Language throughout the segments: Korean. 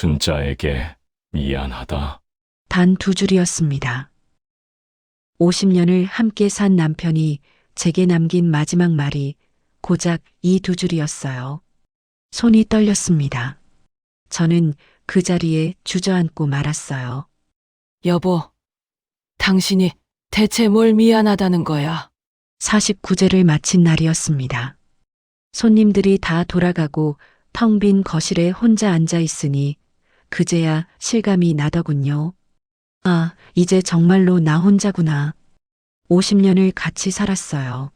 순자에게 미안하다. 단 두 줄이었습니다. 50년을 함께 산 남편이 제게 남긴 마지막 말이 고작 이 두 줄이었어요. 손이 떨렸습니다. 저는 그 자리에 주저앉고 말았어요. 여보, 당신이 대체 뭘 미안하다는 거야? 49제를 마친 날이었습니다. 손님들이 다 돌아가고 텅 빈 거실에 혼자 앉아 있으니 그제야 실감이 나더군요. 아, 이제 정말로 나 혼자구나. 50년을 같이 살았어요.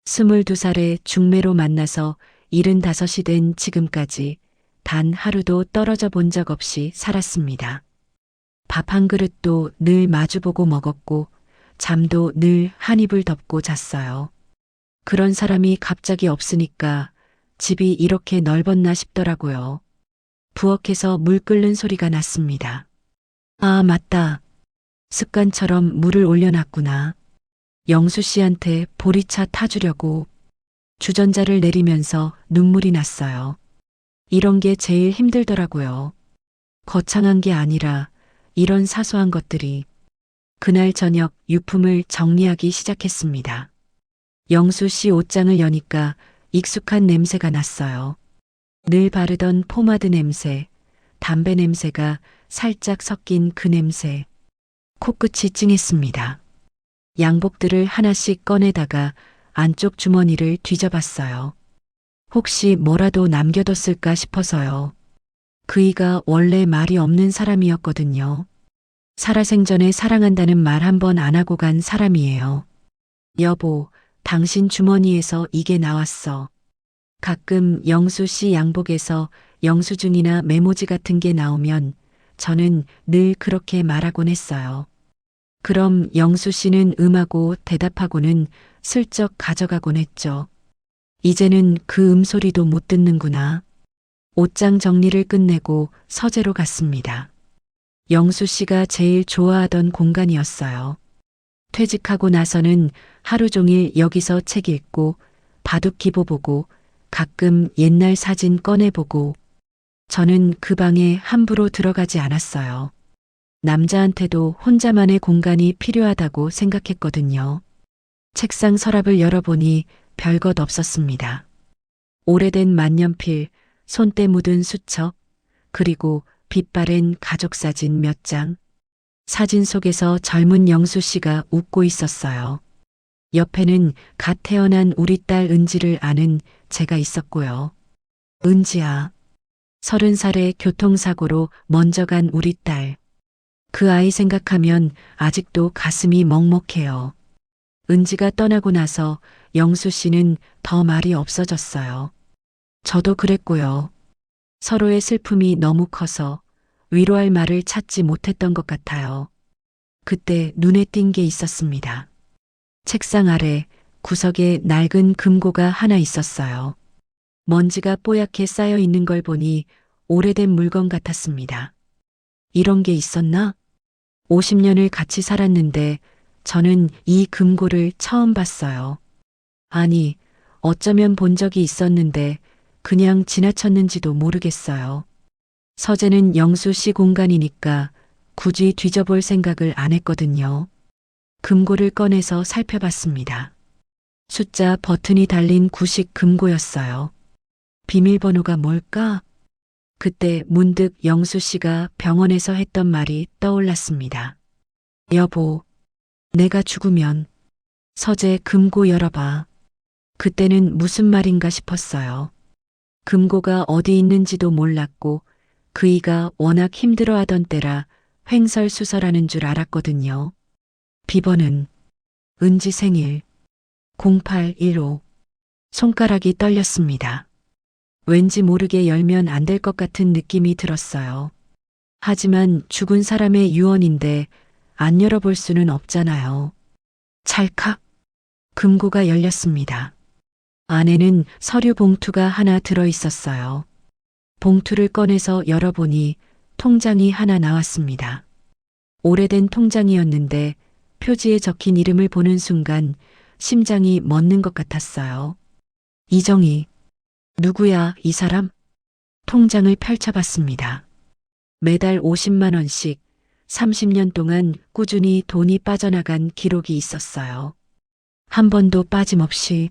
22살에 중매로 만나서 75이 된 지금까지 단 하루도 떨어져 본 적 없이 살았습니다. 밥 한 그릇도 늘 마주보고 먹었고 잠도 늘 한 이불 덮고 잤어요. 그런 사람이 갑자기 없으니까 집이 이렇게 넓었나 싶더라고요. 부엌에서 물 끓는 소리가 났습니다. 아, 맞다. 습관처럼 물을 올려놨구나. 영수 씨한테 보리차 타주려고. 주전자를 내리면서 눈물이 났어요. 이런 게 제일 힘들더라고요. 거창한 게 아니라 이런 사소한 것들이. 그날 저녁 유품을 정리하기 시작했습니다. 영수 씨 옷장을 여니까 익숙한 냄새가 났어요. 늘 바르던 포마드 냄새, 담배 냄새가 살짝 섞인 그 냄새. 코끝이 찡했습니다. 양복들을 하나씩 꺼내다가 안쪽 주머니를 뒤져봤어요. 혹시 뭐라도 남겨뒀을까 싶어서요. 그이가 원래 말이 없는 사람이었거든요. 살아생전에 사랑한다는 말 한 번 안 하고 간 사람이에요. 여보, 당신 주머니에서 이게 나왔어. 가끔 영수 씨 양복에서 영수증이나 메모지 같은 게 나오면 저는 늘 그렇게 말하곤 했어요. 그럼 영수 씨는 음하고 대답하고는 슬쩍 가져가곤 했죠. 이제는 그 음소리도 못 듣는구나. 옷장 정리를 끝내고 서재로 갔습니다. 영수 씨가 제일 좋아하던 공간이었어요. 퇴직하고 나서는 하루 종일 여기서 책 읽고 바둑 기보 보고 가끔 옛날 사진 꺼내보고 저는 그 방에 함부로 들어가지 않았어요. 남자한테도 혼자만의 공간이 필요하다고 생각했거든요. 책상 서랍을 열어보니 별것 없었습니다. 오래된 만년필, 손때 묻은 수첩, 그리고 빛바랜 가족사진 몇 장. 사진 속에서 젊은 영수 씨가 웃고 있었어요. 옆에는 갓 태어난 우리 딸 은지를 아는 제가 있었고요. 은지야. 30살에 교통사고로 먼저 간 우리 딸. 그 아이 생각하면 아직도 가슴이 먹먹해요. 은지가 떠나고 나서 영수 씨는 더 말이 없어졌어요. 저도 그랬고요. 서로의 슬픔이 너무 커서 위로할 말을 찾지 못했던 것 같아요. 그때 눈에 띈 게 있었습니다. 책상 아래 구석에 낡은 금고가 하나 있었어요. 먼지가 뽀얗게 쌓여 있는 걸 보니 오래된 물건 같았습니다. 이런 게 있었나? 50년을 같이 살았는데 저는 이 금고를 처음 봤어요. 아니, 어쩌면 본 적이 있었는데 그냥 지나쳤는지도 모르겠어요. 서재는 영수 씨 공간이니까 굳이 뒤져볼 생각을 안 했거든요. 금고를 꺼내서 살펴봤습니다. 숫자 버튼이 달린 구식 금고였어요. 비밀번호가 뭘까? 그때 문득 영수 씨가 병원에서 했던 말이 떠올랐습니다. 여보, 내가 죽으면 서재 금고 열어봐. 그때는 무슨 말인가 싶었어요. 금고가 어디 있는지도 몰랐고 그이가 워낙 힘들어하던 때라 횡설수설하는 줄 알았거든요. 비번은 은지 생일 0815. 손가락이 떨렸습니다. 왠지 모르게 열면 안 될 것 같은 느낌이 들었어요. 하지만 죽은 사람의 유언인데 안 열어볼 수는 없잖아요. 찰칵 금고가 열렸습니다. 안에는 서류 봉투가 하나 들어 있었어요. 봉투를 꺼내서 열어보니 통장이 하나 나왔습니다. 오래된 통장이었는데 표지에 적힌 이름을 보는 순간 심장이 멎는 것 같았어요. 이정희. 누구야, 이 사람? 통장을 펼쳐봤습니다. 매달 50만 원씩 30년 동안 꾸준히 돈이 빠져나간 기록이 있었어요. 한 번도 빠짐없이.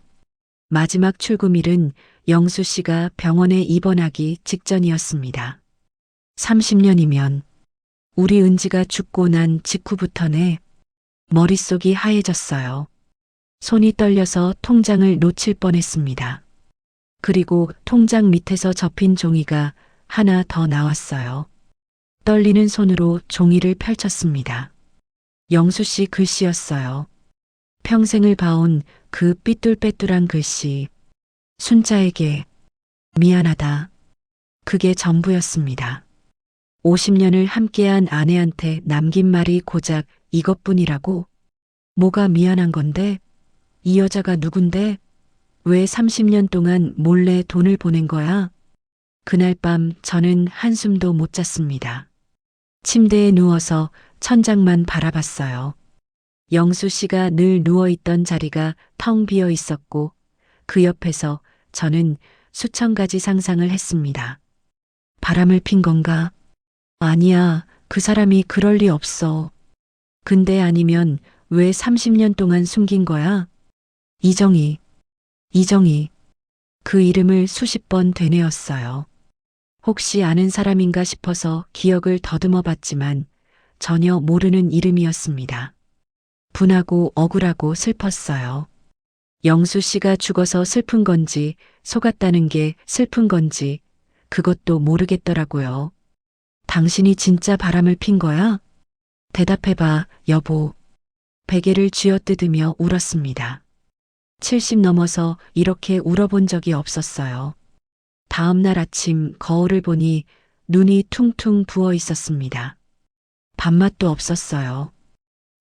마지막 출금일은 영수 씨가 병원에 입원하기 직전이었습니다. 30년이면 우리 은지가 죽고 난 직후부터네. 머릿속이 하얘졌어요. 손이 떨려서 통장을 놓칠 뻔했습니다. 그리고 통장 밑에서 접힌 종이가 하나 더 나왔어요. 떨리는 손으로 종이를 펼쳤습니다. 영수 씨 글씨였어요. 평생을 봐온 그 삐뚤빼뚤한 글씨. 순자에게 미안하다. 그게 전부였습니다. 50년을 함께한 아내한테 남긴 말이 고작 이것뿐이라고? 뭐가 미안한 건데? 이 여자가 누군데? 왜 30년 동안 몰래 돈을 보낸 거야? 그날 밤 저는 한숨도 못 잤습니다. 침대에 누워서 천장만 바라봤어요. 영수 씨가 늘 누워있던 자리가 텅 비어 있었고 그 옆에서 저는 수천 가지 상상을 했습니다. 바람을 핀 건가? 아니야, 그 사람이 그럴 리 없어. 근데 아니면 왜 30년 동안 숨긴 거야? 이정희. 그 이름을 수십 번 되뇌었어요. 혹시 아는 사람인가 싶어서 기억을 더듬어 봤지만 전혀 모르는 이름이었습니다. 분하고 억울하고 슬펐어요. 영수 씨가 죽어서 슬픈 건지 속았다는 게 슬픈 건지 그것도 모르겠더라고요. 당신이 진짜 바람을 핀 거야? 대답해봐, 여보. 베개를 쥐어뜯으며 울었습니다. 70 넘어서 이렇게 울어본 적이 없었어요. 다음 날 아침 거울을 보니 눈이 퉁퉁 부어 있었습니다. 밥맛도 없었어요.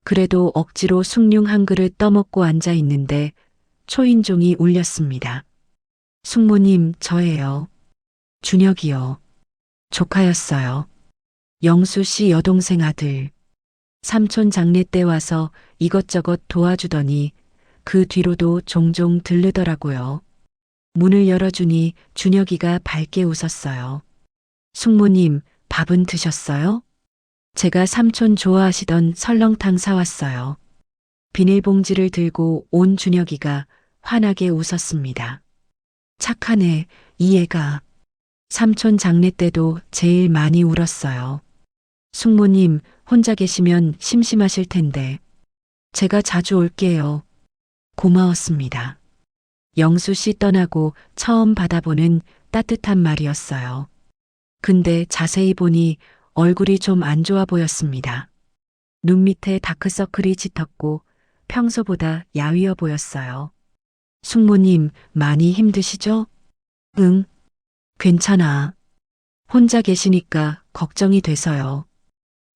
그래도 억지로 숭늉 한 그릇 떠먹고 앉아 있는데 초인종이 울렸습니다. 숙모님, 저예요. 준혁이요. 조카였어요. 영수 씨 여동생 아들. 삼촌 장례 때 와서 이것저것 도와주더니 그 뒤로도 종종 들르더라고요. 문을 열어주니 준혁이가 밝게 웃었어요. 숙모님, 밥은 드셨어요? 제가 삼촌 좋아하시던 설렁탕 사왔어요. 비닐봉지를 들고 온 준혁이가 환하게 웃었습니다. 착하네, 이 애가. 삼촌 장례 때도 제일 많이 울었어요. 숙모님, 혼자 계시면 심심하실 텐데. 제가 자주 올게요. 고마웠습니다. 영수 씨 떠나고 처음 받아보는 따뜻한 말이었어요. 근데 자세히 보니 얼굴이 좀 안 좋아 보였습니다. 눈 밑에 다크서클이 짙었고 평소보다 야위어 보였어요. 숙모님, 많이 힘드시죠? 응, 괜찮아. 혼자 계시니까 걱정이 돼서요.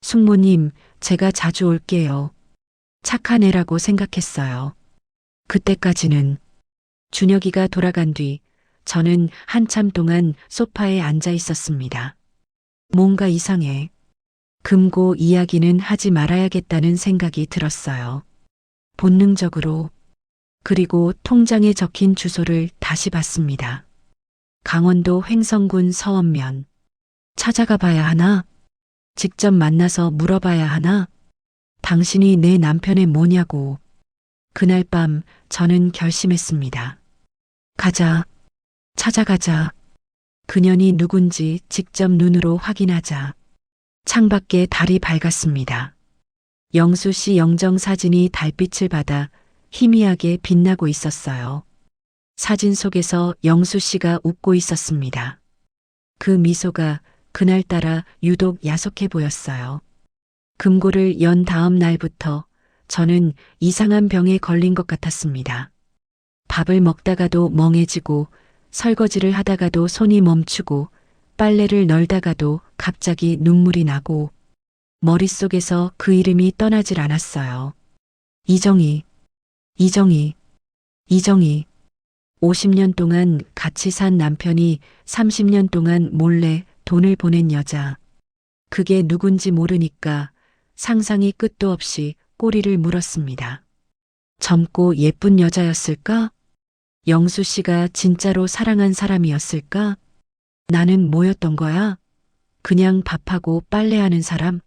숙모님, 제가 자주 올게요. 착한 애라고 생각했어요. 그때까지는. 준혁이가 돌아간 뒤 저는 한참 동안 소파에 앉아 있었습니다. 뭔가 이상해. 금고 이야기는 하지 말아야겠다는 생각이 들었어요. 본능적으로. 그리고 통장에 적힌 주소를 다시 봤습니다. 강원도 횡성군 서원면. 찾아가 봐야 하나? 직접 만나서 물어봐야 하나? 당신이 내 남편의 뭐냐고. 그날 밤 저는 결심했습니다. 가자. 찾아가자. 그년이 누군지 직접 눈으로 확인하자. 창밖에 달이 밝았습니다. 영수 씨 영정 사진이 달빛을 받아 희미하게 빛나고 있었어요. 사진 속에서 영수 씨가 웃고 있었습니다. 그 미소가 그날따라 유독 야속해 보였어요. 금고를 연 다음 날부터 저는 이상한 병에 걸린 것 같았습니다. 밥을 먹다가도 멍해지고 설거지를 하다가도 손이 멈추고 빨래를 널다가도 갑자기 눈물이 나고 머릿속에서 그 이름이 떠나질 않았어요. 이정희. 50년 동안 같이 산 남편이 30년 동안 몰래 돈을 보낸 여자. 그게 누군지 모르니까 상상이 끝도 없이 꼬리를 물었습니다. 젊고 예쁜 여자였을까? 영수 씨가 진짜로 사랑한 사람이었을까? 나는 뭐였던 거야? 그냥 밥하고 빨래하는 사람?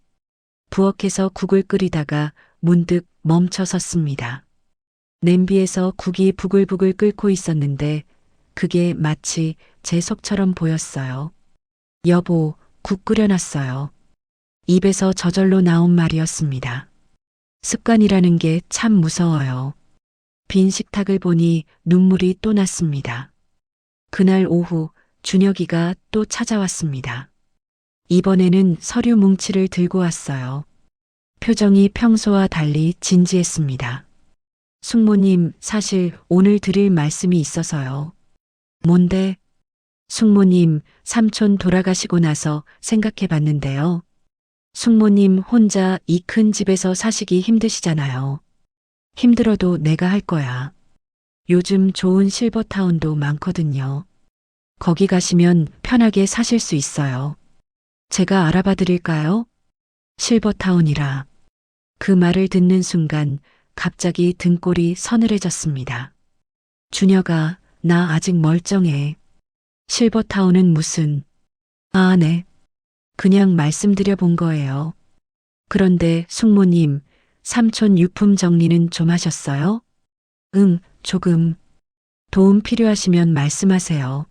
부엌에서 국을 끓이다가 문득 멈춰 섰습니다. 냄비에서 국이 부글부글 끓고 있었는데 그게 마치 제 속처럼 보였어요. 여보, 국 끓여놨어요. 입에서 저절로 나온 말이었습니다. 습관이라는 게 참 무서워요. 빈 식탁을 보니 눈물이 또 났습니다. 그날 오후 준혁이가 또 찾아왔습니다. 이번에는 서류 뭉치를 들고 왔어요. 표정이 평소와 달리 진지했습니다. 숙모님, 사실 오늘 드릴 말씀이 있어서요. 뭔데? 숙모님, 삼촌 돌아가시고 나서 생각해 봤는데요. 숙모님 혼자 이 큰 집에서 사시기 힘드시잖아요. 힘들어도 내가 할 거야. 요즘 좋은 실버타운도 많거든요. 거기 가시면 편하게 사실 수 있어요. 제가 알아봐 드릴까요? 실버타운이라. 그 말을 듣는 순간 갑자기 등골이 서늘해졌습니다. 준혁아, 나 아직 멀쩡해. 실버타운은 무슨... 아, 네. 그냥 말씀드려 본 거예요. 그런데 숙모님, 삼촌 유품 정리는 좀 하셨어요? 응, 조금. 도움 필요하시면 말씀하세요.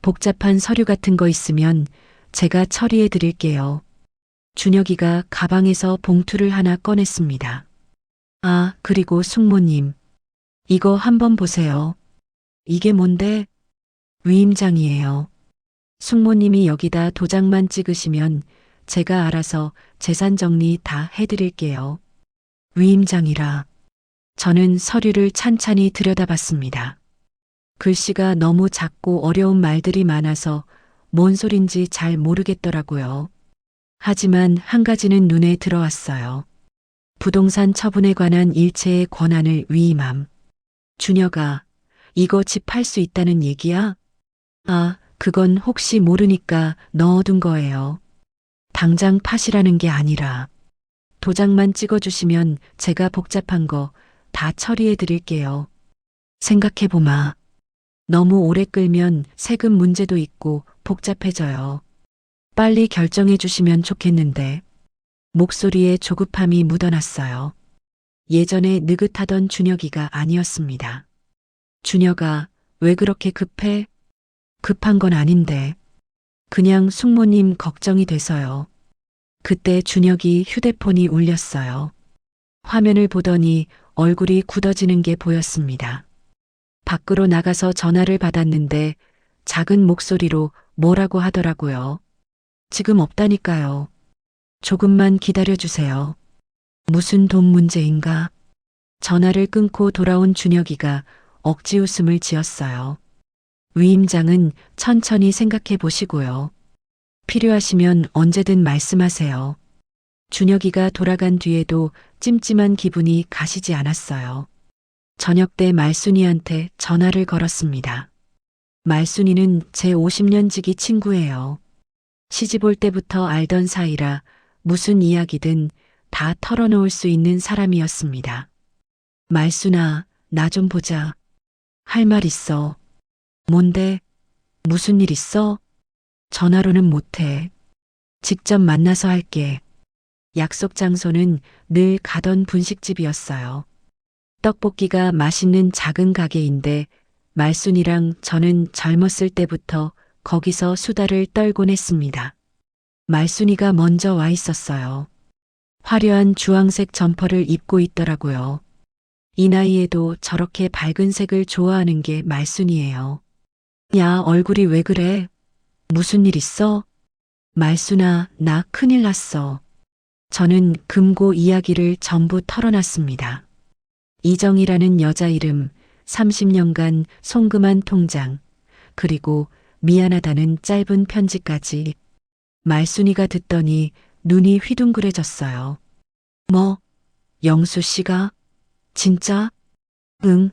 복잡한 서류 같은 거 있으면 제가 처리해 드릴게요. 준혁이가 가방에서 봉투를 하나 꺼냈습니다. 아, 그리고 숙모님. 이거 한번 보세요. 이게 뭔데? 위임장이에요. 숙모님이 여기다 도장만 찍으시면 제가 알아서 재산 정리 다 해드릴게요. 위임장이라. 저는 서류를 찬찬히 들여다봤습니다. 글씨가 너무 작고 어려운 말들이 많아서 뭔 소린지 잘 모르겠더라고요. 하지만 한 가지는 눈에 들어왔어요. 부동산 처분에 관한 일체의 권한을 위임함. 준혁아, 이거 집 팔 수 있다는 얘기야? 아, 그건 혹시 모르니까 넣어둔 거예요. 당장 파시라는 게 아니라 도장만 찍어주시면 제가 복잡한 거 다 처리해 드릴게요. 생각해보마. 너무 오래 끌면 세금 문제도 있고 복잡해져요. 빨리 결정해 주시면 좋겠는데. 목소리에 조급함이 묻어났어요. 예전에 느긋하던 준혁이가 아니었습니다. 준혁아, 왜 그렇게 급해? 급한 건 아닌데. 그냥 숙모님 걱정이 돼서요. 그때 준혁이 휴대폰이 울렸어요. 화면을 보더니 얼굴이 굳어지는 게 보였습니다. 밖으로 나가서 전화를 받았는데 작은 목소리로 뭐라고 하더라고요. 지금 없다니까요. 조금만 기다려주세요. 무슨 돈 문제인가? 전화를 끊고 돌아온 준혁이가 억지 웃음을 지었어요. 위임장은 천천히 생각해 보시고요. 필요하시면 언제든 말씀하세요. 준혁이가 돌아간 뒤에도 찜찜한 기분이 가시지 않았어요. 저녁 때 말순이한테 전화를 걸었습니다. 말순이는 제 50년 지기 친구예요. 시집 올 때부터 알던 사이라 무슨 이야기든 다 털어놓을 수 있는 사람이었습니다. 말순아, 나 좀 보자. 할 말 있어. 뭔데? 무슨 일 있어? 전화로는 못해. 직접 만나서 할게. 약속 장소는 늘 가던 분식집이었어요. 떡볶이가 맛있는 작은 가게인데 말순이랑 저는 젊었을 때부터 거기서 수다를 떨곤 했습니다. 말순이가 먼저 와 있었어요. 화려한 주황색 점퍼를 입고 있더라고요. 이 나이에도 저렇게 밝은 색을 좋아하는 게 말순이에요. 야, 얼굴이 왜 그래? 무슨 일 있어? 말순아, 나 큰일 났어. 저는 금고 이야기를 전부 털어놨습니다. 이정이라는 여자 이름, 30년간 송금한 통장, 그리고 미안하다는 짧은 편지까지. 말순이가 듣더니 눈이 휘둥그레졌어요. 뭐? 영수 씨가? 진짜? 응.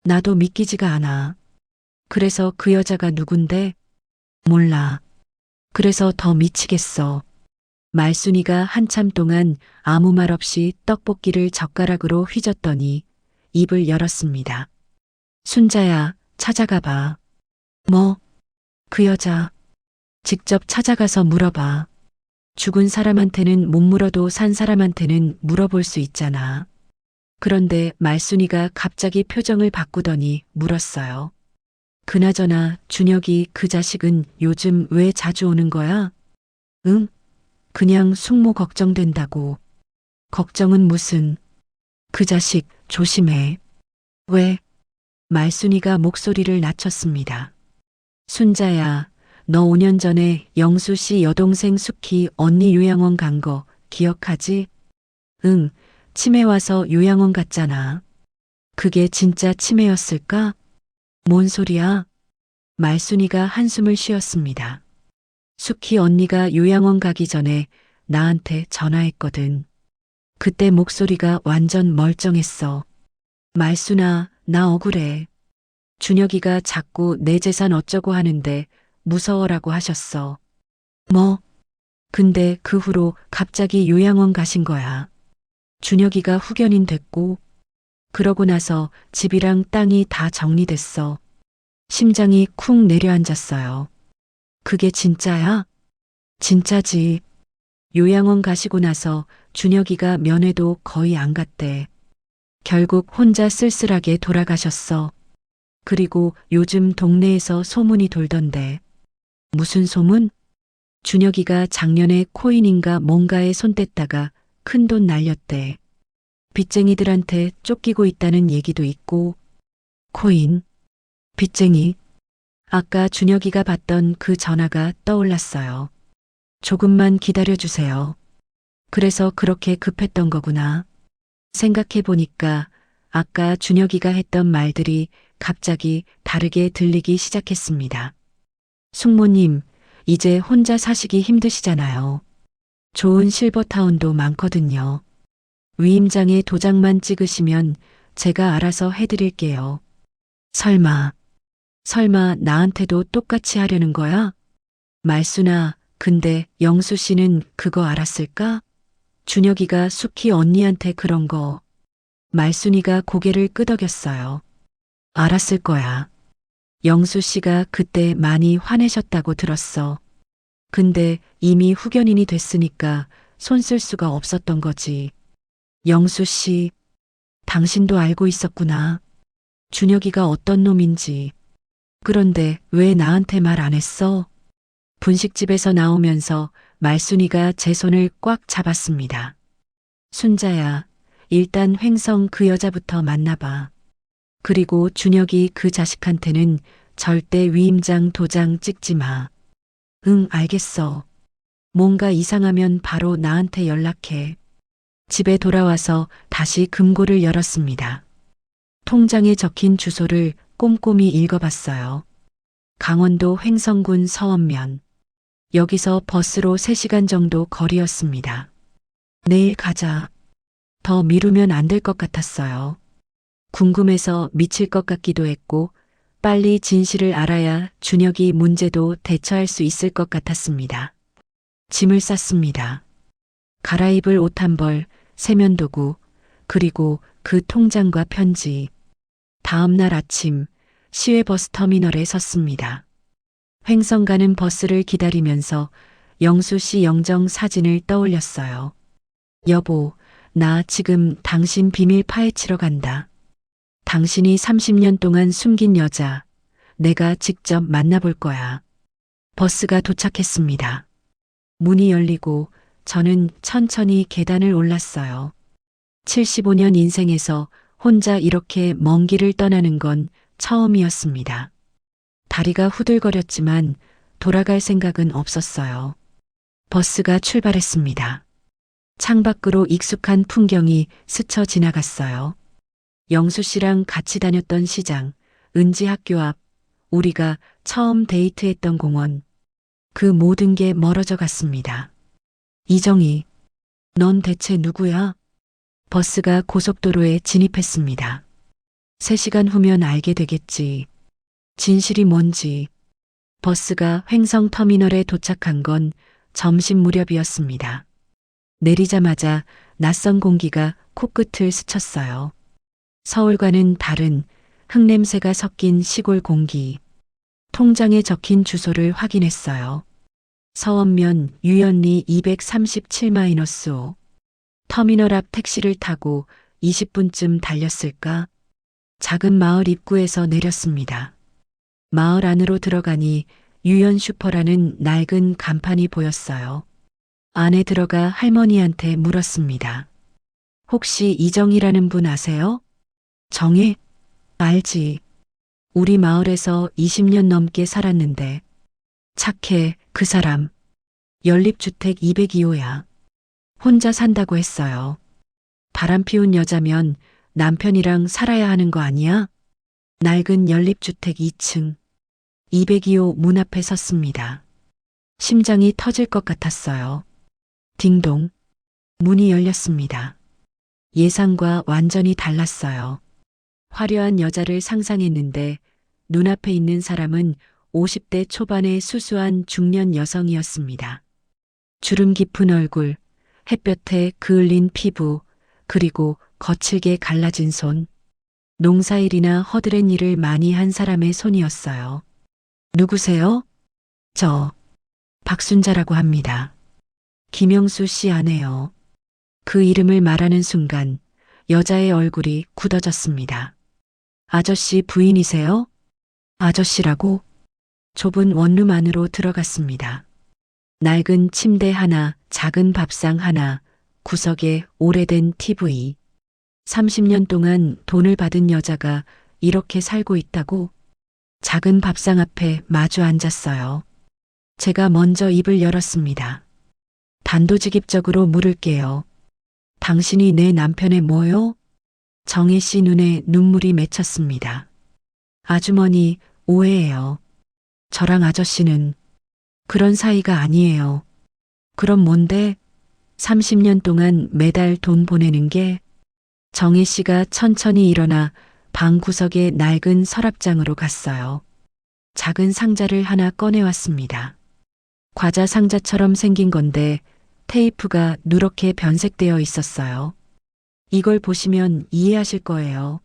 나도 믿기지가 않아. 그래서 그 여자가 누군데? 몰라. 그래서 더 미치겠어. 말순이가 한참 동안 아무 말 없이 떡볶이를 젓가락으로 휘젓더니 입을 열었습니다. 순자야, 찾아가 봐. 뭐? 그 여자. 직접 찾아가서 물어봐. 죽은 사람한테는 못 물어도 산 사람한테는 물어볼 수 있잖아. 그런데 말순이가 갑자기 표정을 바꾸더니 물었어요. 그나저나 준혁이 그 자식은 요즘 왜 자주 오는 거야? 응? 그냥 숙모 걱정된다고. 걱정은 무슨. 그 자식 조심해. 왜? 말순이가 목소리를 낮췄습니다. 순자야, 너 5년 전에 영수 씨 여동생 숙희 언니 요양원 간 거 기억하지? 응, 치매 와서 요양원 갔잖아. 그게 진짜 치매였을까? 뭔 소리야? 말순이가 한숨을 쉬었습니다. 숙희 언니가 요양원 가기 전에 나한테 전화했거든. 그때 목소리가 완전 멀쩡했어. 말순아, 나 억울해. 준혁이가 자꾸 내 재산 어쩌고 하는데 무서워라고 하셨어. 뭐? 근데 그 후로 갑자기 요양원 가신 거야. 준혁이가 후견인 됐고, 그러고 나서 집이랑 땅이 다 정리됐어. 심장이 쿵 내려앉았어요. 그게 진짜야? 진짜지. 요양원 가시고 나서 준혁이가 면회도 거의 안 갔대. 결국 혼자 쓸쓸하게 돌아가셨어. 그리고 요즘 동네에서 소문이 돌던데. 무슨 소문? 준혁이가 작년에 코인인가 뭔가에 손 뗐다가 큰돈 날렸대. 빚쟁이들한테 쫓기고 있다는 얘기도 있고. 코인? 빚쟁이? 아까 준혁이가 받던 그 전화가 떠올랐어요. 조금만 기다려주세요. 그래서 그렇게 급했던 거구나. 생각해보니까 아까 준혁이가 했던 말들이 갑자기 다르게 들리기 시작했습니다. 숙모님, 이제 혼자 사시기 힘드시잖아요. 좋은 실버타운도 많거든요. 위임장에 도장만 찍으시면 제가 알아서 해드릴게요. 설마 나한테도 똑같이 하려는 거야? 말순아, 근데 영수 씨는 그거 알았을까? 준혁이가 숙희 언니한테 그런 거. 말순이가 고개를 끄덕였어요. 알았을 거야. 영수 씨가 그때 많이 화내셨다고 들었어. 근데 이미 후견인이 됐으니까 손 쓸 수가 없었던 거지. 영수 씨, 당신도 알고 있었구나. 준혁이가 어떤 놈인지. 그런데 왜 나한테 말 안 했어? 분식집에서 나오면서 말순이가 제 손을 꽉 잡았습니다. 순자야, 일단 횡성 그 여자부터 만나봐. 그리고 준혁이 그 자식한테는 절대 위임장 도장 찍지 마. 응, 알겠어. 뭔가 이상하면 바로 나한테 연락해. 집에 돌아와서 다시 금고를 열었습니다. 통장에 적힌 주소를 꼼꼼히 읽어봤어요. 강원도 횡성군 서원면. 여기서 버스로 3시간 정도 거리였습니다. 내일 가자. 더 미루면 안 될 것 같았어요. 궁금해서 미칠 것 같기도 했고 빨리 진실을 알아야 준혁이 문제도 대처할 수 있을 것 같았습니다. 짐을 쌌습니다. 갈아입을 옷 한 벌, 세면도구, 그리고 그 통장과 편지. 다음 날 아침 시외버스 터미널에 섰습니다. 횡성 가는 버스를 기다리면서 영수 씨 영정 사진을 떠올렸어요. 여보, 나 지금 당신 비밀 파헤치러 간다. 당신이 30년 동안 숨긴 여자, 내가 직접 만나볼 거야. 버스가 도착했습니다. 문이 열리고 저는 천천히 계단을 올랐어요. 75년 인생에서 혼자 이렇게 먼 길을 떠나는 건 처음이었습니다. 다리가 후들거렸지만 돌아갈 생각은 없었어요. 버스가 출발했습니다. 창밖으로 익숙한 풍경이 스쳐 지나갔어요. 영수 씨랑 같이 다녔던 시장, 은지 학교 앞, 우리가 처음 데이트했던 공원. 그 모든 게 멀어져 갔습니다. 이정희, 넌 대체 누구야? 버스가 고속도로에 진입했습니다. 3시간 후면 알게 되겠지. 진실이 뭔지. 버스가 횡성 터미널에 도착한 건 점심 무렵이었습니다. 내리자마자 낯선 공기가 코끝을 스쳤어요. 서울과는 다른 흙냄새가 섞인 시골 공기. 통장에 적힌 주소를 확인했어요. 서원면 유연리 237-5. 터미널 앞 택시를 타고 20분쯤 달렸을까? 작은 마을 입구에서 내렸습니다. 마을 안으로 들어가니 유연 슈퍼라는 낡은 간판이 보였어요. 안에 들어가 할머니한테 물었습니다. 혹시 이정이라는 분 아세요? 정혜? 알지. 우리 마을에서 20년 넘게 살았는데. 착해, 그 사람. 연립주택 202호야. 혼자 산다고 했어요. 바람 피운 여자면 남편이랑 살아야 하는 거 아니야? 낡은 연립주택 2층. 202호 문 앞에 섰습니다. 심장이 터질 것 같았어요. 딩동. 문이 열렸습니다. 예상과 완전히 달랐어요. 화려한 여자를 상상했는데 눈앞에 있는 사람은 50대 초반의 수수한 중년 여성이었습니다. 주름 깊은 얼굴, 햇볕에 그을린 피부, 그리고 거칠게 갈라진 손. 농사일이나 허드렛 일을 많이 한 사람의 손이었어요. 누구세요? 저, 박순자라고 합니다. 김영수 씨 아내요. 그 이름을 말하는 순간 여자의 얼굴이 굳어졌습니다. 아저씨 부인이세요? 아저씨라고? 좁은 원룸 안으로 들어갔습니다. 낡은 침대 하나, 작은 밥상 하나, 구석에 오래된 TV. 30년 동안 돈을 받은 여자가 이렇게 살고 있다고? 작은 밥상 앞에 마주 앉았어요. 제가 먼저 입을 열었습니다. 단도직입적으로 물을게요. 당신이 내 남편의 뭐요? 정혜 씨 눈에 눈물이 맺혔습니다. 아주머니, 오해예요. 저랑 아저씨는 그런 사이가 아니에요. 그럼 뭔데? 30년 동안 매달 돈 보내는 게? 정혜 씨가 천천히 일어나 방 구석의 낡은 서랍장으로 갔어요. 작은 상자를 하나 꺼내왔습니다. 과자 상자처럼 생긴 건데 테이프가 누렇게 변색되어 있었어요. 이걸 보시면 이해하실 거예요.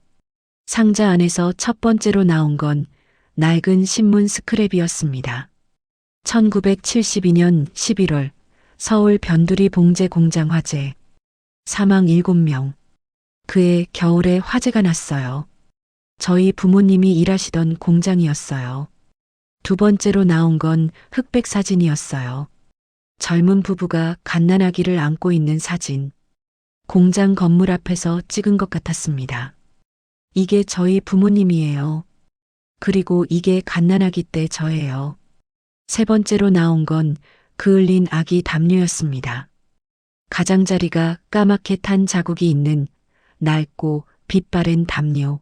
상자 안에서 첫 번째로 나온 건 낡은 신문 스크랩이었습니다. 1972년 11월 서울 변두리 봉제 공장 화재. 사망 7명. 그해 겨울에 화재가 났어요. 저희 부모님이 일하시던 공장이었어요. 두 번째로 나온 건 흑백 사진이었어요. 젊은 부부가 갓난아기를 안고 있는 사진. 공장 건물 앞에서 찍은 것 같았습니다. 이게 저희 부모님이에요. 그리고 이게 갓난아기 때 저예요. 세 번째로 나온 건 그을린 아기 담요였습니다. 가장자리가 까맣게 탄 자국이 있는 낡고 빛바랜 담요.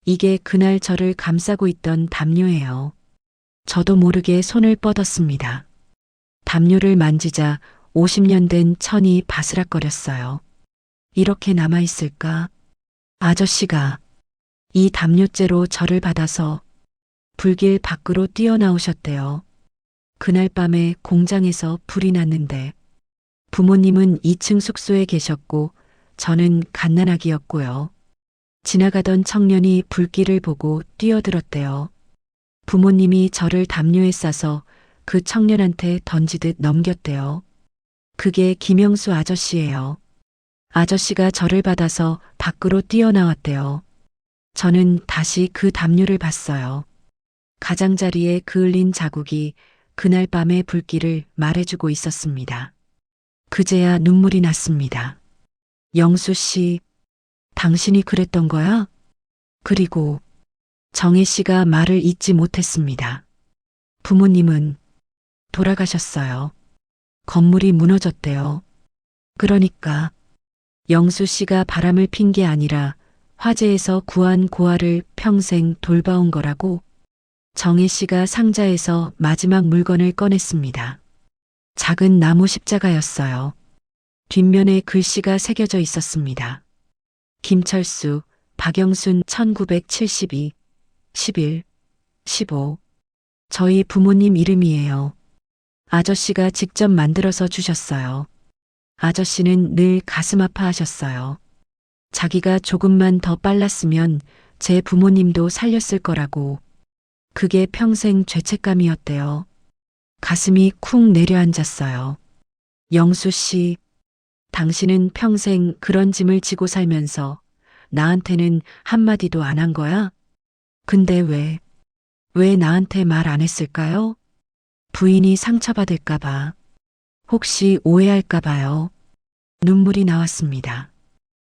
이게 그날 저를 감싸고 있던 담요예요. 저도 모르게 손을 뻗었습니다. 담요를 만지자 50년 된 천이 바스락거렸어요. 이렇게 남아있을까? 아저씨가 이 담요째로 저를 받아서 불길 밖으로 뛰어나오셨대요. 그날 밤에 공장에서 불이 났는데 부모님은 2층 숙소에 계셨고 저는 갓난아기였고요. 지나가던 청년이 불길을 보고 뛰어들었대요. 부모님이 저를 담요에 싸서 그 청년한테 던지듯 넘겼대요. 그게 김영수 아저씨예요. 아저씨가 저를 받아서 밖으로 뛰어나왔대요. 저는 다시 그 담요를 봤어요. 가장자리에 그을린 자국이 그날 밤의 불길을 말해주고 있었습니다. 그제야 눈물이 났습니다. 영수 씨, 당신이 그랬던 거야? 그리고 정혜 씨가 말을 잇지 못했습니다. 부모님은 돌아가셨어요. 건물이 무너졌대요. 그러니까 영수 씨가 바람을 핀 게 아니라 화재에서 구한 고아를 평생 돌봐온 거라고. 정혜 씨가 상자에서 마지막 물건을 꺼냈습니다. 작은 나무 십자가였어요. 뒷면에 글씨가 새겨져 있었습니다. 김철수, 박영순 1972, 11, 15. 저희 부모님 이름이에요. 아저씨가 직접 만들어서 주셨어요. 아저씨는 늘 가슴 아파하셨어요. 자기가 조금만 더 빨랐으면 제 부모님도 살렸을 거라고. 그게 평생 죄책감이었대요. 가슴이 쿵 내려앉았어요. 영수 씨, 당신은 평생 그런 짐을 지고 살면서 나한테는 한마디도 안 한 거야? 근데 왜 나한테 말 안 했을까요? 부인이 상처받을까봐, 혹시 오해할까봐요. 눈물이 나왔습니다.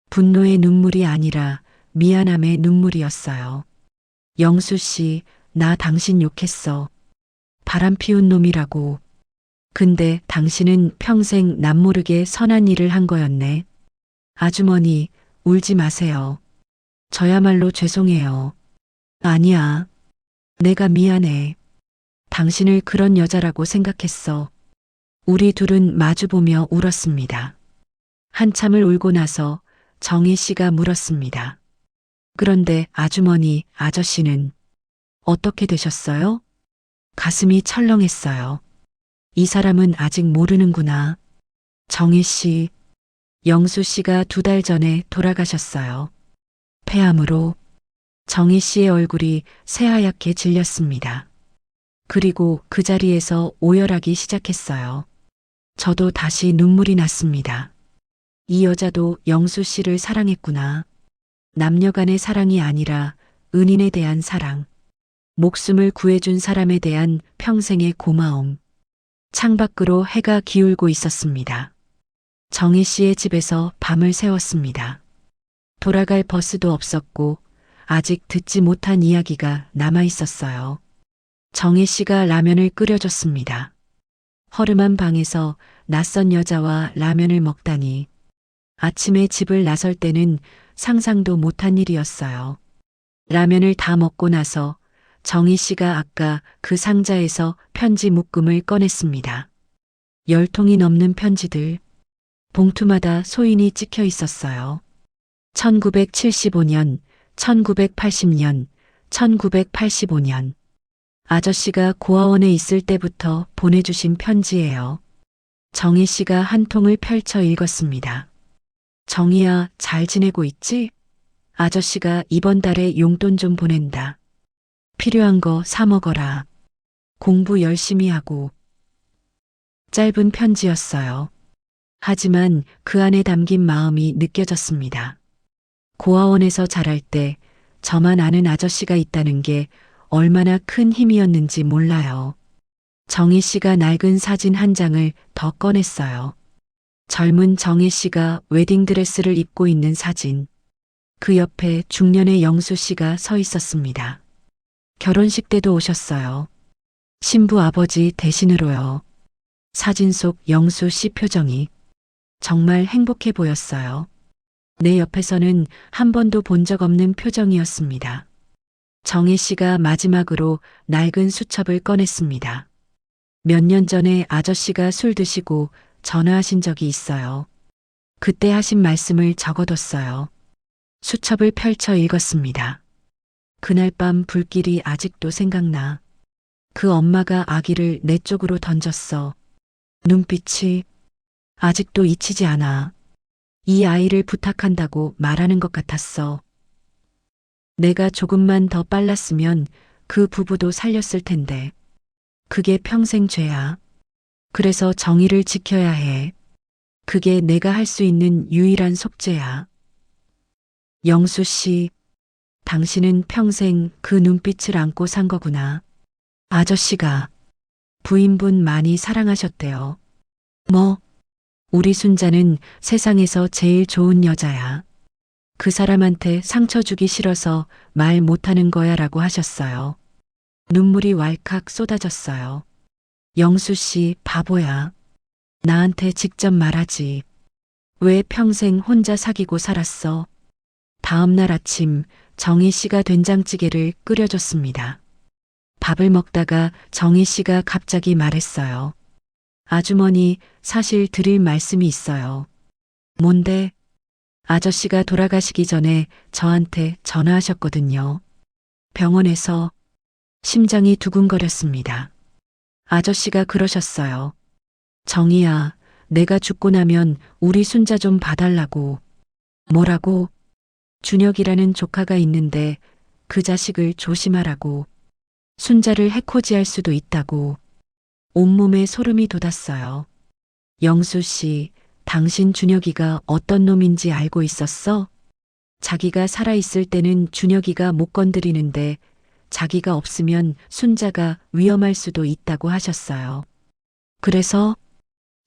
분노의 눈물이 아니라 미안함의 눈물이었어요. 영수 씨, 나 당신 욕했어. 바람 피운 놈이라고. 근데 당신은 평생 남모르게 선한 일을 한 거였네. 아주머니, 울지 마세요. 저야말로 죄송해요. 아니야. 내가 미안해. 당신을 그런 여자라고 생각했어. 우리 둘은 마주보며 울었습니다. 한참을 울고 나서 정희 씨가 물었습니다. 그런데 아주머니, 아저씨는 어떻게 되셨어요? 가슴이 철렁했어요. 이 사람은 아직 모르는구나. 정희 씨, 영수 씨가 2달 전에 돌아가셨어요. 폐암으로. 정희 씨의 얼굴이 새하얗게 질렸습니다. 그리고 그 자리에서 오열하기 시작했어요. 저도 다시 눈물이 났습니다. 이 여자도 영수 씨를 사랑했구나. 남녀 간의 사랑이 아니라 은인에 대한 사랑. 목숨을 구해준 사람에 대한 평생의 고마움. 창밖으로 해가 기울고 있었습니다. 정희 씨의 집에서 밤을 새웠습니다. 돌아갈 버스도 없었고 아직 듣지 못한 이야기가 남아 있었어요. 정희 씨가 라면을 끓여줬습니다. 허름한 방에서 낯선 여자와 라면을 먹다니. 아침에 집을 나설 때는 상상도 못한 일이었어요. 라면을 다 먹고 나서 정희 씨가 아까 그 상자에서 편지 묶음을 꺼냈습니다. 10통이 넘는 편지들. 봉투마다 소인이 찍혀 있었어요. 1975년, 1980년, 1985년. 아저씨가 고아원에 있을 때부터 보내주신 편지예요. 정희 씨가 한 통을 펼쳐 읽었습니다. 정희야, 잘 지내고 있지? 아저씨가 이번 달에 용돈 좀 보낸다. 필요한 거 사 먹어라. 공부 열심히 하고. 짧은 편지였어요. 하지만 그 안에 담긴 마음이 느껴졌습니다. 고아원에서 자랄 때 저만 아는 아저씨가 있다는 게 얼마나 큰 힘이었는지 몰라요. 정희 씨가 낡은 사진 한 장을 더 꺼냈어요. 젊은 정희 씨가 웨딩드레스를 입고 있는 사진. 그 옆에 중년의 영수 씨가 서 있었습니다. 결혼식 때도 오셨어요. 신부 아버지 대신으로요. 사진 속 영수 씨 표정이 정말 행복해 보였어요. 내 옆에서는 한 번도 본 적 없는 표정이었습니다. 정희 씨가 마지막으로 낡은 수첩을 꺼냈습니다. 몇 년 전에 아저씨가 술 드시고 전화하신 적이 있어요. 그때 하신 말씀을 적어뒀어요. 수첩을 펼쳐 읽었습니다. 그날 밤 불길이 아직도 생각나. 그 엄마가 아기를 내 쪽으로 던졌어. 눈빛이 아직도 잊히지 않아. 이 아이를 부탁한다고 말하는 것 같았어. 내가 조금만 더 빨랐으면 그 부부도 살렸을 텐데. 그게 평생 죄야. 그래서 정의를 지켜야 해. 그게 내가 할 수 있는 유일한 속죄야. 영수 씨, 당신은 평생 그 눈빛을 안고 산 거구나. 아저씨가 부인분 많이 사랑하셨대요. 뭐, 우리 순자는 세상에서 제일 좋은 여자야. 그 사람한테 상처 주기 싫어서 말 못하는 거야 라고 하셨어요. 눈물이 왈칵 쏟아졌어요. 영수 씨 바보야. 나한테 직접 말하지. 왜 평생 혼자 사귀고 살았어? 다음 날 아침 정희 씨가 된장찌개를 끓여줬습니다. 밥을 먹다가 정희 씨가 갑자기 말했어요. 아주머니, 사실 드릴 말씀이 있어요. 뭔데? 아저씨가 돌아가시기 전에 저한테 전화하셨거든요. 병원에서 심장이 두근거렸습니다. 아저씨가 그러셨어요. 정희야, 내가 죽고 나면 우리 순자 좀 봐달라고. 뭐라고? 준혁이라는 조카가 있는데 그 자식을 조심하라고. 순자를 해코지할 수도 있다고. 온몸에 소름이 돋았어요. 영수 씨, 당신 준혁이가 어떤 놈인지 알고 있었어? 자기가 살아있을 때는 준혁이가 못 건드리는데 자기가 없으면 순자가 위험할 수도 있다고 하셨어요. 그래서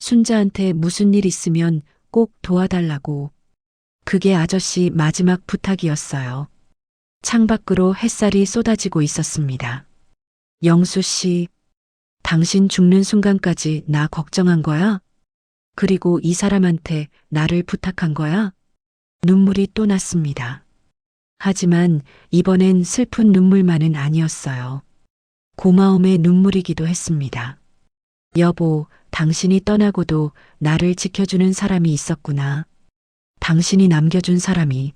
순자한테 무슨 일 있으면 꼭 도와달라고. 그게 아저씨 마지막 부탁이었어요. 창밖으로 햇살이 쏟아지고 있었습니다. 영수 씨, 당신 죽는 순간까지 나 걱정한 거야? 그리고 이 사람한테 나를 부탁한 거야? 눈물이 또 났습니다. 하지만 이번엔 슬픈 눈물만은 아니었어요. 고마움의 눈물이기도 했습니다. 여보, 당신이 떠나고도 나를 지켜주는 사람이 있었구나. 당신이 남겨준 사람이.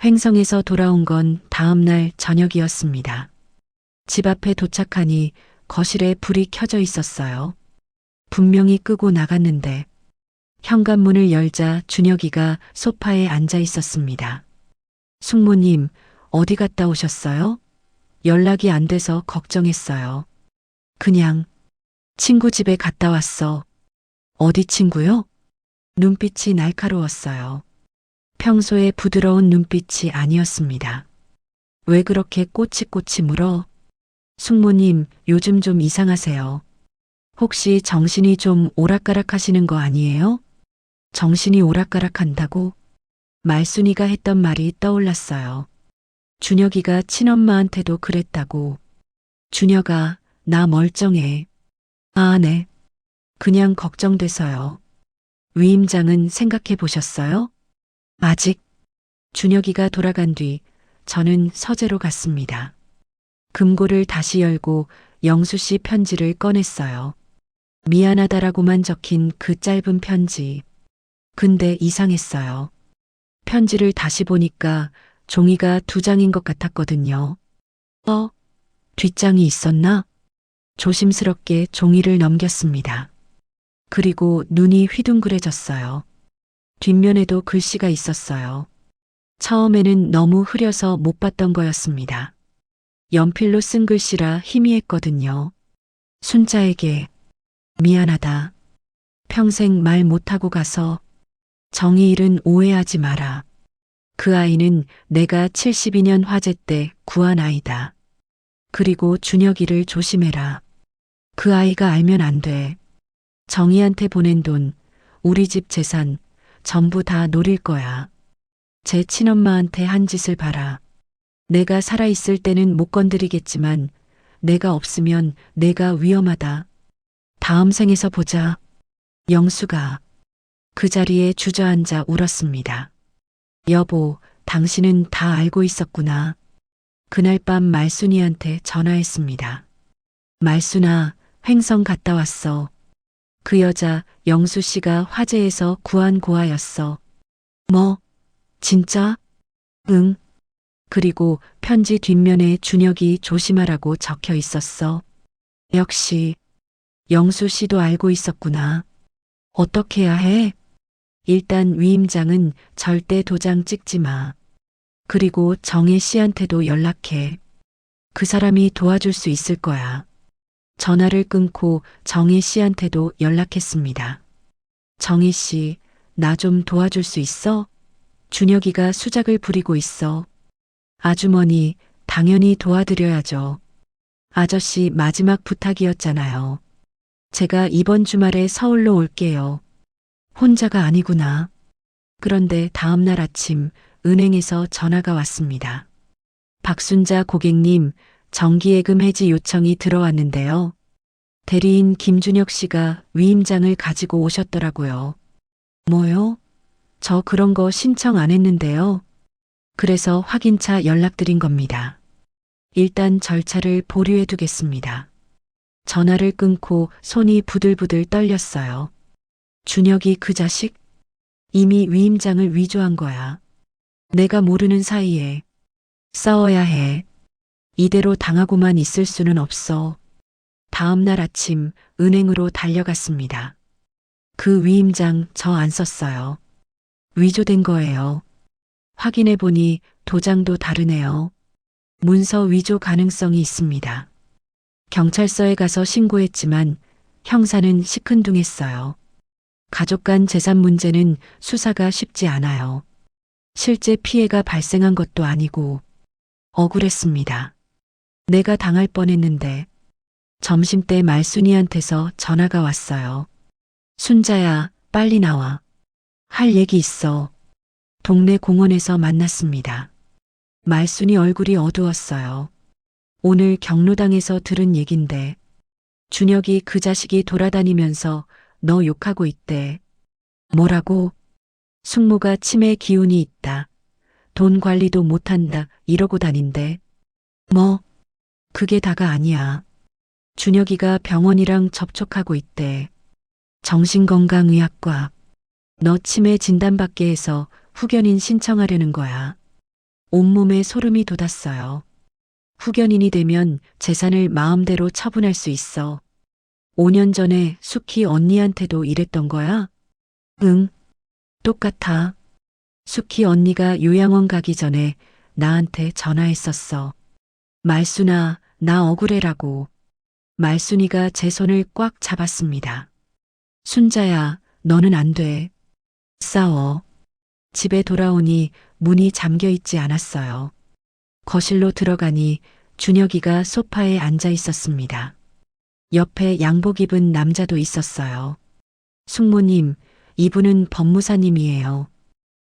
횡성에서 돌아온 건 다음 날 저녁이었습니다. 집 앞에 도착하니 거실에 불이 켜져 있었어요. 분명히 끄고 나갔는데 현관문을 열자 준혁이가 소파에 앉아 있었습니다. 숙모님, 어디 갔다 오셨어요? 연락이 안 돼서 걱정했어요. 그냥 친구 집에 갔다 왔어. 어디 친구요? 눈빛이 날카로웠어요. 평소에 부드러운 눈빛이 아니었습니다. 왜 그렇게 꼬치꼬치 물어? 숙모님, 요즘 좀 이상하세요. 혹시 정신이 좀 오락가락하시는 거 아니에요? 정신이 오락가락한다고? 말순이가 했던 말이 떠올랐어요. 준혁이가 친엄마한테도 그랬다고. 준혁아, 나 멀쩡해. 아, 네. 그냥 걱정돼서요. 위임장은 생각해 보셨어요? 아직. 준혁이가 돌아간 뒤 저는 서재로 갔습니다. 금고를 다시 열고 영수 씨 편지를 꺼냈어요. 미안하다라고만 적힌 그 짧은 편지. 근데 이상했어요. 편지를 다시 보니까 종이가 2장인 것 같았거든요. 뒷장이 있었나? 조심스럽게 종이를 넘겼습니다. 그리고 눈이 휘둥그레졌어요. 뒷면에도 글씨가 있었어요. 처음에는 너무 흐려서 못 봤던 거였습니다. 연필로 쓴 글씨라 희미했거든요. 순자에게 미안하다. 평생 말 못하고 가서 정이 잃은 오해하지 마라. 그 아이는 내가 72년 화재 때 구한 아이다. 그리고 준혁이를 조심해라. 그 아이가 알면 안 돼. 정희한테 보낸 돈, 우리 집 재산 전부 다 노릴 거야. 제 친엄마한테 한 짓을 봐라. 내가 살아있을 때는 못 건드리겠지만 내가 없으면 내가 위험하다. 다음 생에서 보자. 영수가 그 자리에 주저앉아 울었습니다. 여보, 당신은 다 알고 있었구나. 그날 밤 말순이한테 전화했습니다. 말순아, 횡성 갔다 왔어. 그 여자 영수 씨가 화재에서 구한 고아였어. 뭐? 진짜? 응. 그리고 편지 뒷면에 준혁이 조심하라고 적혀 있었어. 역시 영수 씨도 알고 있었구나. 어떻게 해야 해? 일단 위임장은 절대 도장 찍지 마. 그리고 정혜 씨한테도 연락해. 그 사람이 도와줄 수 있을 거야. 전화를 끊고 정혜 씨한테도 연락했습니다. 정혜 씨, 나 좀 도와줄 수 있어? 준혁이가 수작을 부리고 있어. 아주머니, 당연히 도와드려야죠. 아저씨 마지막 부탁이었잖아요. 제가 이번 주말에 서울로 올게요. 혼자가 아니구나. 그런데 다음 날 아침 은행에서 전화가 왔습니다. 박순자 고객님, 정기예금 해지 요청이 들어왔는데요. 대리인 김준혁 씨가 위임장을 가지고 오셨더라고요. 뭐요? 저 그런 거 신청 안 했는데요. 그래서 확인차 연락드린 겁니다. 일단 절차를 보류해 두겠습니다. 전화를 끊고 손이 부들부들 떨렸어요. 준혁이 그 자식? 이미 위임장을 위조한 거야. 내가 모르는 사이에 싸워야 해. 이대로 당하고만 있을 수는 없어. 다음 날 아침 은행으로 달려갔습니다. 그 위임장 저 안 썼어요. 위조된 거예요. 확인해 보니 도장도 다르네요. 문서 위조 가능성이 있습니다. 경찰서에 가서 신고했지만 형사는 시큰둥했어요. 가족 간 재산 문제는 수사가 쉽지 않아요. 실제 피해가 발생한 것도 아니고 억울했습니다. 내가 당할 뻔했는데 점심때 말순이한테서 전화가 왔어요. 순자야, 빨리 나와. 할 얘기 있어. 동네 공원에서 만났습니다. 말순이 얼굴이 어두웠어요. 오늘 경로당에서 들은 얘긴데 준혁이 그 자식이 돌아다니면서 너 욕하고 있대. 뭐라고? 숙모가 치매 기운이 있다. 돈 관리도 못한다. 이러고 다닌대. 뭐? 그게 다가 아니야. 준혁이가 병원이랑 접촉하고 있대. 정신건강의학과. 너 치매 진단받게 해서 후견인 신청하려는 거야. 온몸에 소름이 돋았어요. 후견인이 되면 재산을 마음대로 처분할 수 있어. 5년 전에 숙희 언니한테도 이랬던 거야? 응. 똑같아. 숙희 언니가 요양원 가기 전에 나한테 전화했었어. 말순아, 나 억울해라고. 말순이가 제 손을 꽉 잡았습니다. 순자야, 너는 안 돼. 싸워. 집에 돌아오니 문이 잠겨 있지 않았어요. 거실로 들어가니 준혁이가 소파에 앉아 있었습니다. 옆에 양복 입은 남자도 있었어요. 숙모님, 이분은 법무사님이에요.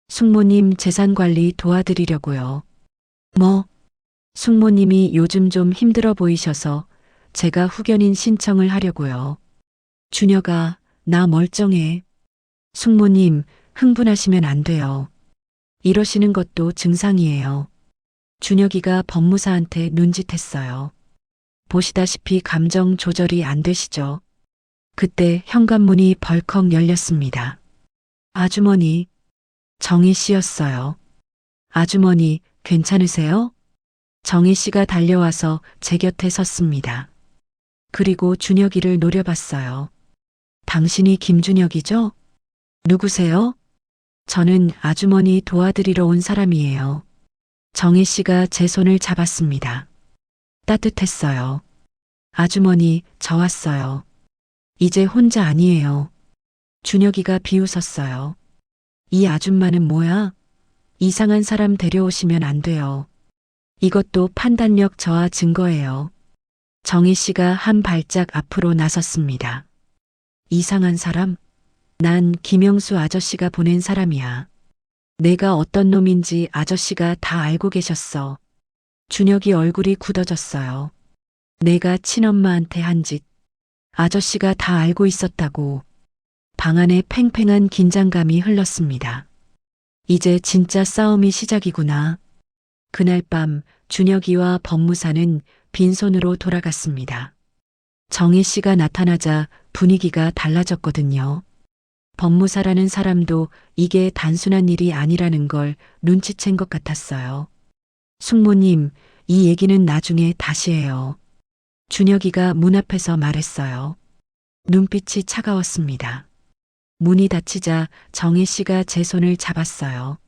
숙모님 재산 관리 도와드리려고요. 뭐? 숙모님이 요즘 좀 힘들어 보이셔서 제가 후견인 신청을 하려고요. 준혁아, 나 멀쩡해. 숙모님, 흥분하시면 안 돼요. 이러시는 것도 증상이에요. 준혁이가 법무사한테 눈짓했어요. 보시다시피 감정 조절이 안 되시죠. 그때 현관문이 벌컥 열렸습니다. 아주머니, 정희 씨였어요. 아주머니, 괜찮으세요? 정희 씨가 달려와서 제 곁에 섰습니다. 그리고 준혁이를 노려봤어요. 당신이 김준혁이죠? 누구세요? 저는 아주머니 도와드리러 온 사람이에요. 정희 씨가 제 손을 잡았습니다. 따뜻했어요. 아주머니, 저 왔어요. 이제 혼자 아니에요. 준혁이가 비웃었어요. 이 아줌마는 뭐야? 이상한 사람 데려오시면 안 돼요. 이것도 판단력 저하 증거예요. 정희 씨가 한 발짝 앞으로 나섰습니다. 이상한 사람? 난 김영수 아저씨가 보낸 사람이야. 내가 어떤 놈인지 아저씨가 다 알고 계셨어. 준혁이 얼굴이 굳어졌어요. 내가 친엄마한테 한 짓. 아저씨가 다 알고 있었다고. 방 안에 팽팽한 긴장감이 흘렀습니다. 이제 진짜 싸움이 시작이구나. 그날 밤 준혁이와 법무사는 빈손으로 돌아갔습니다. 정희 씨가 나타나자 분위기가 달라졌거든요. 법무사라는 사람도 이게 단순한 일이 아니라는 걸 눈치챈 것 같았어요. 숙모님, 이 얘기는 나중에 다시 해요. 준혁이가 문 앞에서 말했어요. 눈빛이 차가웠습니다. 문이 닫히자 정희 씨가 제 손을 잡았어요.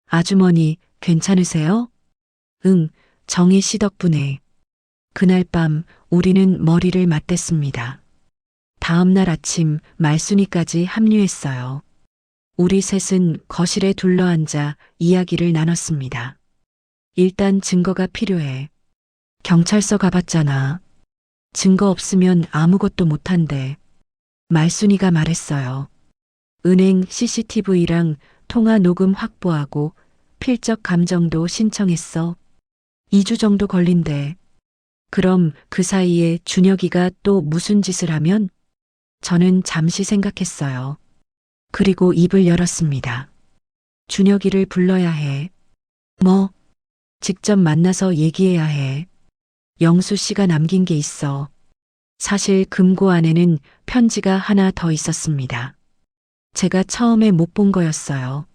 아주머니, 괜찮으세요? 응, 정희 씨 덕분에. 그날 밤 우리는 머리를 맞댔습니다. 다음 날 아침 말순이까지 합류했어요. 우리 셋은 거실에 둘러앉아 이야기를 나눴습니다. 일단 증거가 필요해. 경찰서 가봤잖아. 증거 없으면 아무것도 못한대. 말순이가 말했어요. 은행 CCTV랑 통화 녹음 확보하고 필적 감정도 신청했어. 2주 정도 걸린대. 그럼 그 사이에 준혁이가 또 무슨 짓을 하면? 저는 잠시 생각했어요. 그리고 입을 열었습니다. 준혁이를 불러야 해. 뭐? 직접 만나서 얘기해야 해. 영수 씨가 남긴 게 있어. 사실 금고 안에는 편지가 하나 더 있었습니다. 제가 처음에 못 본 거였어요.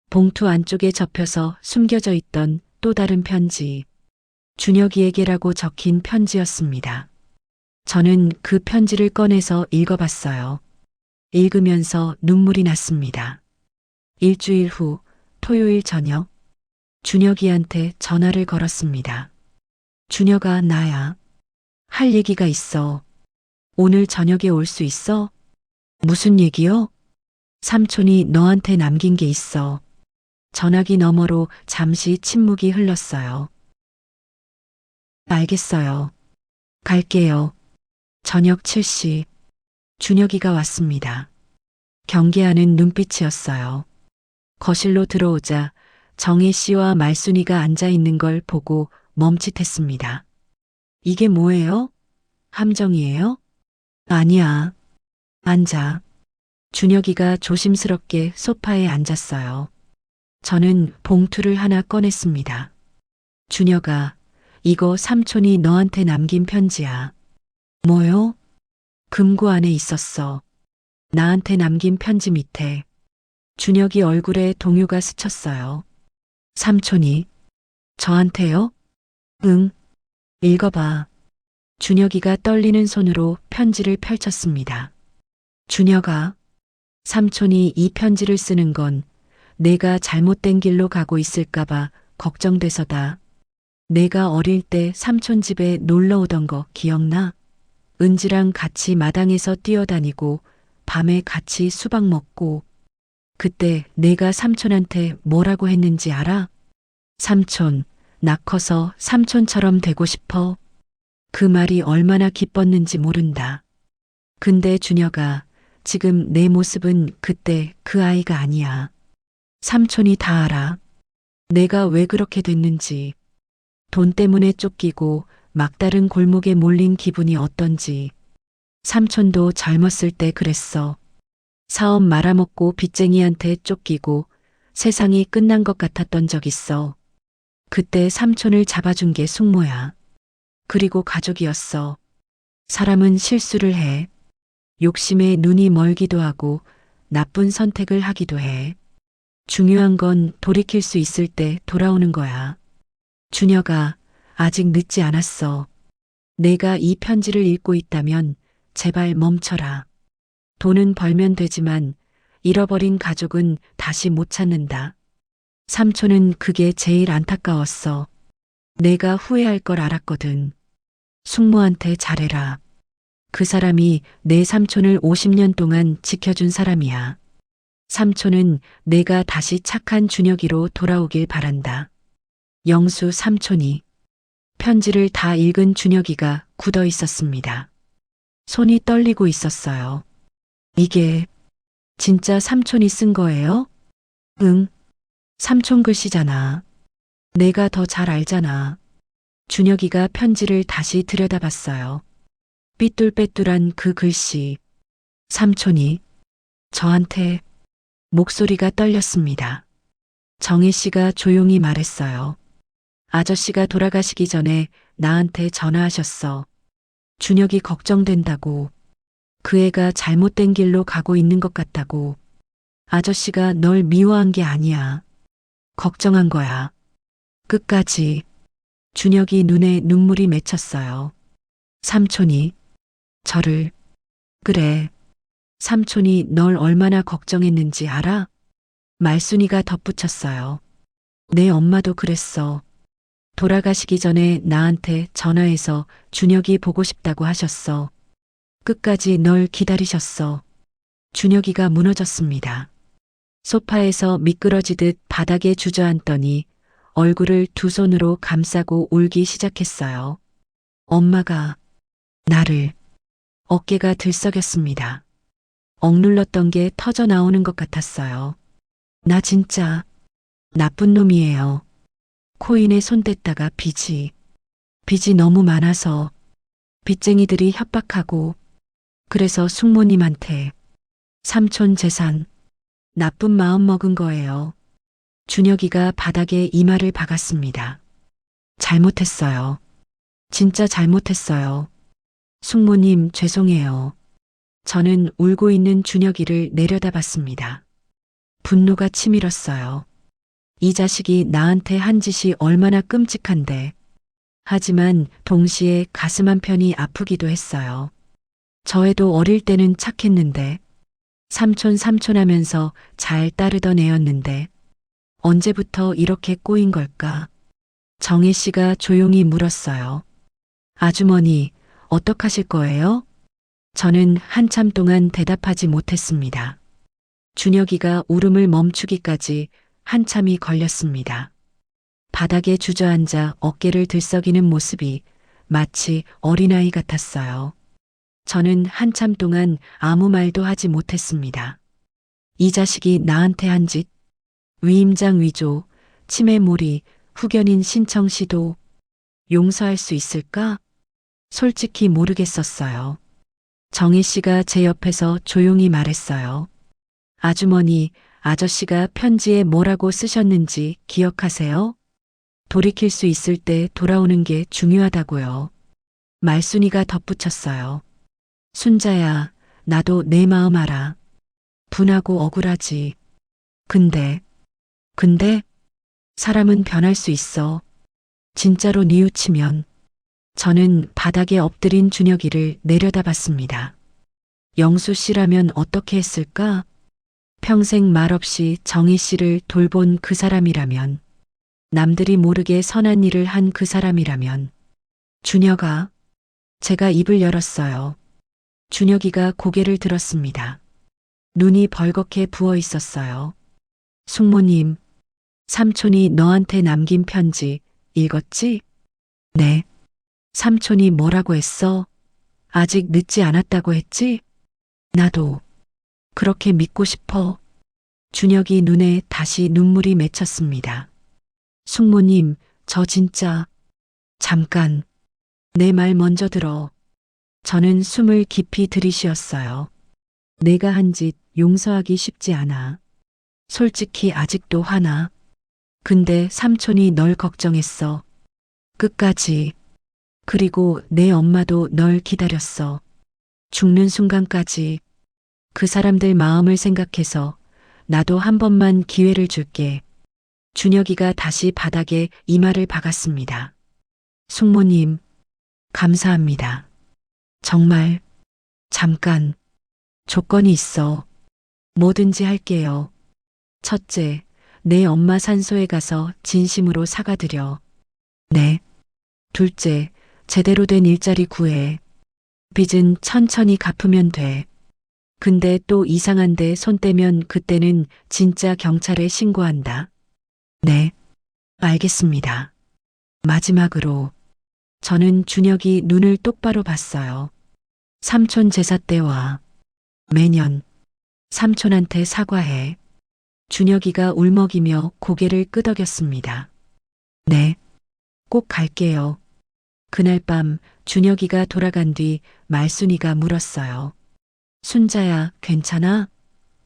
봉투 안쪽에 접혀서 숨겨져 있던 또 다른 편지. 준혁이에게라고 적힌 편지였습니다. 저는 그 편지를 꺼내서 읽어봤어요. 읽으면서 눈물이 났습니다. 일주일 후 토요일 저녁 준혁이한테 전화를 걸었습니다. 준혁아, 나야. 할 얘기가 있어. 오늘 저녁에 올 수 있어? 무슨 얘기요? 삼촌이 너한테 남긴 게 있어. 전화기 너머로 잠시 침묵이 흘렀어요. 알겠어요. 갈게요. 저녁 7시. 준혁이가 왔습니다. 경계하는 눈빛이었어요. 거실로 들어오자 정혜 씨와 말순이가 앉아 있는 걸 보고 멈칫했습니다. 이게 뭐예요? 함정이에요? 아니야. 앉아. 준혁이가 조심스럽게 소파에 앉았어요. 저는 봉투를 하나 꺼냈습니다. 준혁아, 이거 삼촌이 너한테 남긴 편지야. 뭐요? 금고 안에 있었어. 나한테 남긴 편지 밑에. 준혁이 얼굴에 동요가 스쳤어요. 삼촌이? 저한테요? 응. 읽어봐. 준혁이가 떨리는 손으로 편지를 펼쳤습니다. 준혁아, 삼촌이 이 편지를 쓰는 건 내가 잘못된 길로 가고 있을까봐 걱정돼서다. 내가 어릴 때 삼촌 집에 놀러 오던 거 기억나? 은지랑 같이 마당에서 뛰어다니고 밤에 같이 수박 먹고 그때 내가 삼촌한테 뭐라고 했는지 알아? 삼촌, 나 커서 삼촌처럼 되고 싶어. 그 말이 얼마나 기뻤는지 모른다. 근데 준혁아, 지금 내 모습은 그때 그 아이가 아니야. 삼촌이 다 알아. 내가 왜 그렇게 됐는지. 돈 때문에 쫓기고 막다른 골목에 몰린 기분이 어떤지. 삼촌도 젊었을 때 그랬어. 사업 말아먹고 빚쟁이한테 쫓기고 세상이 끝난 것 같았던 적 있어. 그때 삼촌을 잡아준 게 숙모야. 그리고 가족이었어. 사람은 실수를 해. 욕심에 눈이 멀기도 하고 나쁜 선택을 하기도 해. 중요한 건 돌이킬 수 있을 때 돌아오는 거야. 준혁아, 아직 늦지 않았어. 내가 이 편지를 읽고 있다면 제발 멈춰라. 돈은 벌면 되지만 잃어버린 가족은 다시 못 찾는다. 삼촌은 그게 제일 안타까웠어. 내가 후회할 걸 알았거든. 숙모한테 잘해라. 그 사람이 내 삼촌을 50년 동안 지켜준 사람이야. 삼촌은 내가 다시 착한 준혁이로 돌아오길 바란다. 영수 삼촌이. 편지를 다 읽은 준혁이가 굳어 있었습니다. 손이 떨리고 있었어요. 이게 진짜 삼촌이 쓴 거예요? 응. 삼촌 글씨잖아. 내가 더 잘 알잖아. 준혁이가 편지를 다시 들여다봤어요. 삐뚤빼뚤한 그 글씨. 삼촌이 저한테. 목소리가 떨렸습니다. 정혜 씨가 조용히 말했어요. 아저씨가 돌아가시기 전에 나한테 전화하셨어. 준혁이 걱정된다고. 그 애가 잘못된 길로 가고 있는 것 같다고. 아저씨가 널 미워한 게 아니야. 걱정한 거야. 끝까지. 준혁이 눈에 눈물이 맺혔어요. 삼촌이 저를. 그래. 삼촌이 널 얼마나 걱정했는지 알아? 말순이가 덧붙였어요. 내 엄마도 그랬어. 돌아가시기 전에 나한테 전화해서 준혁이 보고 싶다고 하셨어. 끝까지 널 기다리셨어. 준혁이가 무너졌습니다. 소파에서 미끄러지듯 바닥에 주저앉더니 얼굴을 두 손으로 감싸고 울기 시작했어요. 엄마가 나를. 어깨가 들썩였습니다. 억눌렀던 게 터져 나오는 것 같았어요. 나 진짜 나쁜 놈이에요. 코인에 손 댔다가 빚이 너무 많아서 빚쟁이들이 협박하고 그래서 숙모님한테 삼촌 재산 나쁜 마음 먹은 거예요. 준혁이가 바닥에 이마를 박았습니다. 잘못했어요. 진짜 잘못했어요. 숙모님 죄송해요. 저는 울고 있는 준혁이를 내려다봤습니다. 분노가 치밀었어요. 이 자식이 나한테 한 짓이 얼마나 끔찍한데. 하지만 동시에 가슴 한편이 아프기도 했어요. 저 애도 어릴 때는 착했는데 삼촌 하면서 잘 따르던 애였는데 언제부터 이렇게 꼬인 걸까? 정혜 씨가 조용히 물었어요. 아주머니, 어떡하실 거예요? 저는 한참 동안 대답하지 못했습니다. 준혁이가 울음을 멈추기까지 한참이 걸렸습니다. 바닥에 주저앉아 어깨를 들썩이는 모습이 마치 어린아이 같았어요. 저는 한참 동안 아무 말도 하지 못했습니다. 이 자식이 나한테 한 짓, 위임장 위조, 치매몰이, 후견인 신청 시도, 용서할 수 있을까? 솔직히 모르겠었어요. 정희 씨가 제 옆에서 조용히 말했어요. 아주머니, 아저씨가 편지에 뭐라고 쓰셨는지 기억하세요? 돌이킬 수 있을 때 돌아오는 게 중요하다고요. 말순이가 덧붙였어요. 순자야, 나도 내 마음 알아. 분하고 억울하지. 근데 사람은 변할 수 있어. 진짜로 뉘우치면. 저는 바닥에 엎드린 준혁이를 내려다봤습니다. 영수 씨라면 어떻게 했을까? 평생 말없이 정희 씨를 돌본 그 사람이라면, 남들이 모르게 선한 일을 한 그 사람이라면, 준혁아, 제가 입을 열었어요. 준혁이가 고개를 들었습니다. 눈이 벌겋게 부어 있었어요. 숙모님, 삼촌이 너한테 남긴 편지 읽었지? 네. 삼촌이 뭐라고 했어? 아직 늦지 않았다고 했지? 나도 그렇게 믿고 싶어. 준혁이 눈에 다시 눈물이 맺혔습니다. 숙모님, 저 진짜 잠깐 내 말 먼저 들어. 저는 숨을 깊이 들이쉬었어요. 내가 한 짓 용서하기 쉽지 않아. 솔직히 아직도 화나. 근데 삼촌이 널 걱정했어. 끝까지. 그리고 내 엄마도 널 기다렸어. 죽는 순간까지. 그 사람들 마음을 생각해서 나도 한 번만 기회를 줄게. 준혁이가 다시 바닥에 이마를 박았습니다. 숙모님, 감사합니다. 정말, 잠깐, 조건이 있어. 뭐든지 할게요. 첫째, 내 엄마 산소에 가서 진심으로 사과드려. 네. 둘째, 제대로 된 일자리 구해. 빚은 천천히 갚으면 돼. 근데 또 이상한데 손 떼면 그때는 진짜 경찰에 신고한다. 네. 알겠습니다. 마지막으로, 저는 준혁이 눈을 똑바로 봤어요. 삼촌 제사 때 와. 매년 삼촌한테 사과해. 준혁이가 울먹이며 고개를 끄덕였습니다. 네, 꼭 갈게요. 그날 밤 준혁이가 돌아간 뒤 말순이가 물었어요. 순자야, 괜찮아?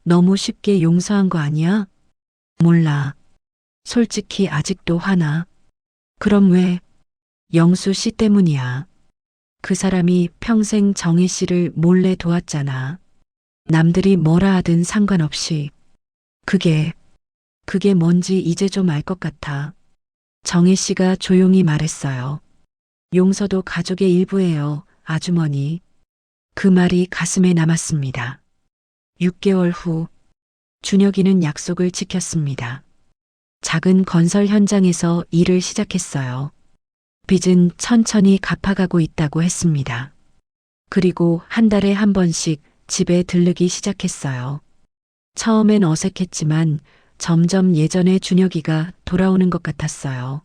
너무 쉽게 용서한 거 아니야? 몰라. 솔직히 아직도 화나. 그럼 왜? 영수 씨 때문이야. 그 사람이 평생 정희 씨를 몰래 도왔잖아. 남들이 뭐라 하든 상관없이. 그게 뭔지 이제 좀 알 것 같아. 정희 씨가 조용히 말했어요. 용서도 가족의 일부예요, 아주머니. 그 말이 가슴에 남았습니다. 6개월 후, 준혁이는 약속을 지켰습니다. 작은 건설 현장에서 일을 시작했어요. 빚은 천천히 갚아가고 있다고 했습니다. 그리고 한 달에 한 번씩 집에 들르기 시작했어요. 처음엔 어색했지만 점점 예전의 준혁이가 돌아오는 것 같았어요.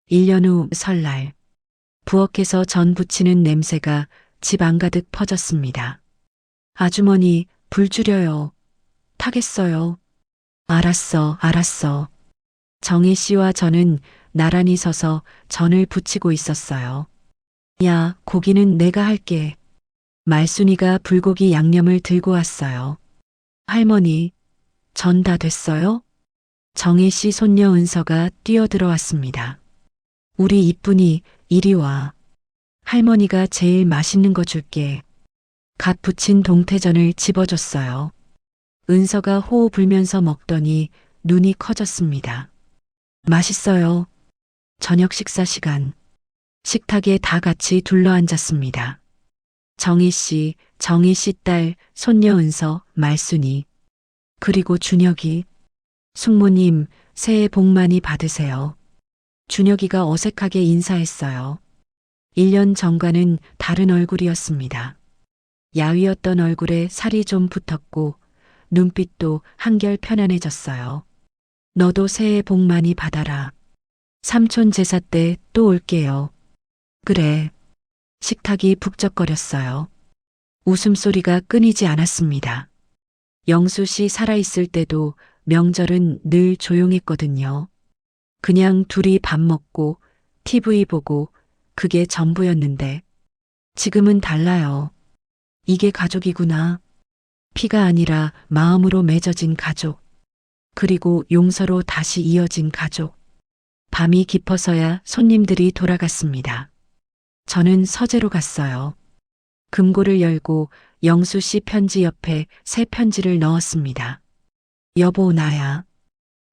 1년 후 설날, 부엌에서 전 부치는 냄새가 집 안가득 퍼졌습니다. 아주머니, 불 줄여요. 타겠어요. 알았어. 정희 씨와 저는 나란히 서서 전을 부치고 있었어요. 야, 고기는 내가 할게. 말순이가 불고기 양념을 들고 왔어요. 할머니, 전 다 됐어요? 정희 씨 손녀 은서가 뛰어들어왔습니다. 우리 이쁜이, 이리 와. 할머니가 제일 맛있는 거 줄게. 갓 부친 동태전을 집어줬어요. 은서가 호호 불면서 먹더니 눈이 커졌습니다. 맛있어요. 저녁 식사 시간. 식탁에 다 같이 둘러앉았습니다. 정희 씨 딸, 손녀 은서, 말순이. 그리고 준혁이. 숙모님, 새해 복 많이 받으세요. 준혁이가 어색하게 인사했어요. 1년 전과는 다른 얼굴이었습니다. 야위었던 얼굴에 살이 좀 붙었고 눈빛도 한결 편안해졌어요. 너도 새해 복 많이 받아라. 삼촌 제사 때 또 올게요. 그래. 식탁이 북적거렸어요. 웃음소리가 끊이지 않았습니다. 영수 씨 살아있을 때도 명절은 늘 조용했거든요. 그냥 둘이 밥 먹고 TV 보고 그게 전부였는데 지금은 달라요. 이게 가족이구나. 피가 아니라 마음으로 맺어진 가족. 그리고 용서로 다시 이어진 가족. 밤이 깊어서야 손님들이 돌아갔습니다. 저는 서재로 갔어요. 금고를 열고 영수 씨 편지 옆에 새 편지를 넣었습니다. 여보, 나야.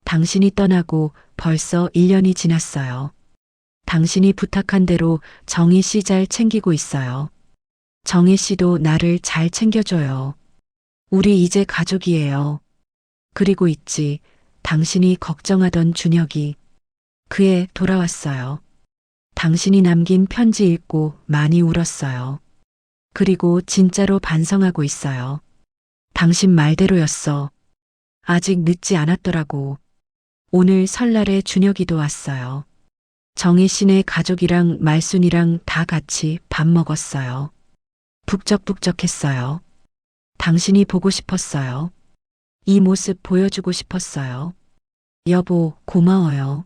당신이 떠나고 벌써 1년이 지났어요. 당신이 부탁한 대로 정희 씨 잘 챙기고 있어요. 정희 씨도 나를 잘 챙겨줘요. 우리 이제 가족이에요. 그리고 있지, 당신이 걱정하던 준혁이. 그 애 돌아왔어요. 당신이 남긴 편지 읽고 많이 울었어요. 그리고 진짜로 반성하고 있어요. 당신 말대로였어. 아직 늦지 않았더라고. 오늘 설날에 준혁이도 왔어요. 정희 씨네 가족이랑 말순이랑 다 같이 밥 먹었어요. 북적북적했어요. 당신이 보고 싶었어요. 이 모습 보여주고 싶었어요. 여보, 고마워요.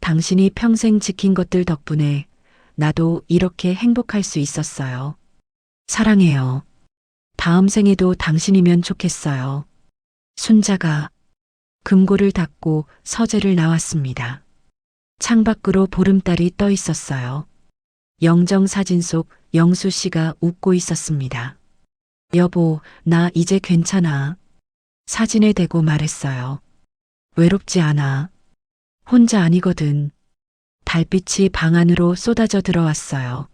당신이 평생 지킨 것들 덕분에 나도 이렇게 행복할 수 있었어요. 사랑해요. 다음 생에도 당신이면 좋겠어요. 순자가 금고를 닫고 서재를 나왔습니다. 창밖으로 보름달이 떠 있었어요. 영정 사진 속 영수 씨가 웃고 있었습니다. 여보, 나 이제 괜찮아. 사진에 대고 말했어요. 외롭지 않아. 혼자 아니거든. 달빛이 방 안으로 쏟아져 들어왔어요.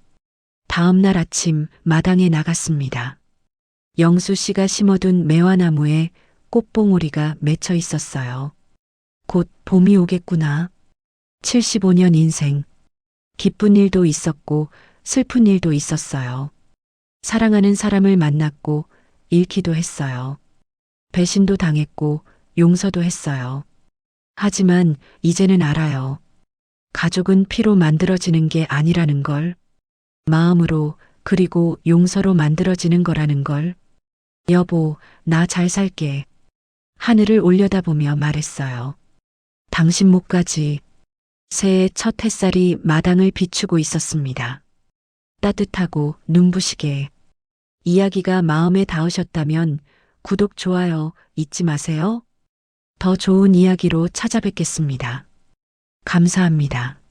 다음 날 아침 마당에 나갔습니다. 영수 씨가 심어둔 매화나무에 꽃봉오리가 맺혀 있었어요. 곧 봄이 오겠구나. 75년 인생. 기쁜 일도 있었고 슬픈 일도 있었어요. 사랑하는 사람을 만났고 잃기도 했어요. 배신도 당했고 용서도 했어요. 하지만 이제는 알아요. 가족은 피로 만들어지는 게 아니라는 걸. 마음으로 그리고 용서로 만들어지는 거라는 걸. 여보, 나 잘 살게. 하늘을 올려다보며 말했어요. 당신 목까지. 새해 첫 햇살이 마당을 비추고 있었습니다. 따뜻하고 눈부시게. 이야기가 마음에 닿으셨다면 구독, 좋아요 잊지 마세요. 더 좋은 이야기로 찾아뵙겠습니다. 감사합니다.